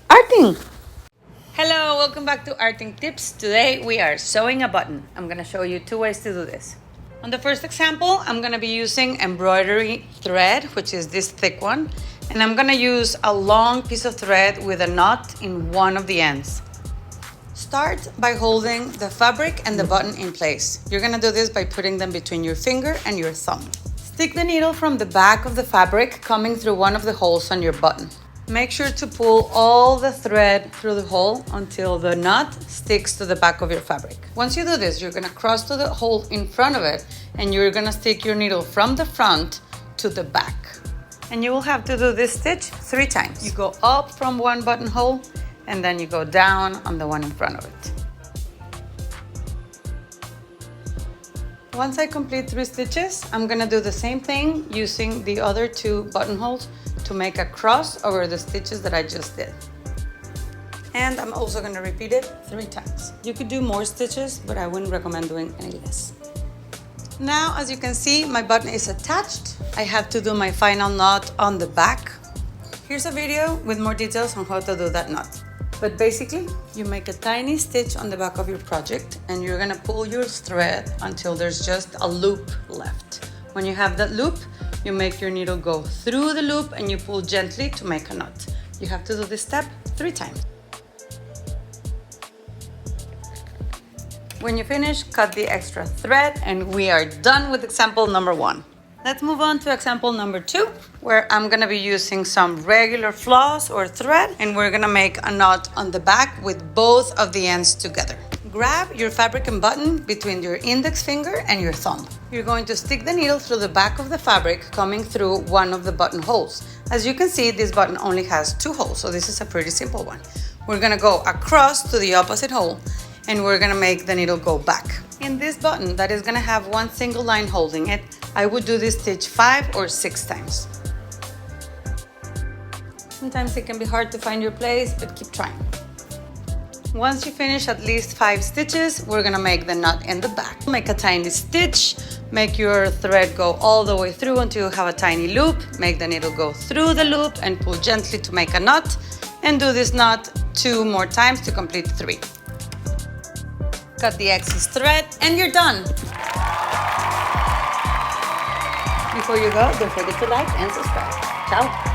Arting! Hello, welcome back to Arting Tips. Today we are sewing a button. I'm going to show you 2 ways to do this. On the first example, I'm going to be using embroidery thread, which is this thick one, and I'm going to use a long piece of thread with a knot in one of the ends. Start by holding the fabric and the button in place. You're going to do this by putting them between your finger and your thumb. Stick the needle from the back of the fabric coming through one of the holes on your button. Make sure to pull all the thread through the hole until the knot sticks to the back of your fabric. Once you do this, you're going to cross to the hole in front of it and you're going to stick your needle from the front to the back. And you will have to do this stitch 3 times. You go up from one buttonhole and then you go down on the one in front of it. Once I complete 3 stitches, I'm going to do the same thing using the other 2 buttonholes to make a cross over the stitches that I just did. And I'm also going to repeat it 3 times. You could do more stitches, but I wouldn't recommend doing any less. Now, as you can see, my button is attached. I have to do my final knot on the back. Here's a video with more details on how to do that knot. But basically, you make a tiny stitch on the back of your project and you're gonna pull your thread until there's just a loop left. When you have that loop, you make your needle go through the loop and you pull gently to make a knot. You have to do this step 3 times. When you finish, cut the extra thread and we are done with example number 1. Let's move on to example number 2, where I'm gonna be using some regular floss or thread and we're gonna make a knot on the back with both of the ends together. Grab your fabric and button between your index finger and your thumb. You're going to stick the needle through the back of the fabric coming through one of the button holes. As you can see, this button only has 2 holes, so this is a pretty simple one. We're gonna go across to the opposite hole and we're gonna make the needle go back. In this button that is gonna have one single line holding it, I would do this stitch 5 or 6 times. Sometimes it can be hard to find your place, but keep trying. Once you finish at least 5 stitches, we're gonna make the knot in the back. Make a tiny stitch, make your thread go all the way through until you have a tiny loop, make the needle go through the loop and pull gently to make a knot, and do this knot 2 more times to complete 3. Cut the excess thread and you're done. Before you go, don't forget to like and subscribe. Ciao.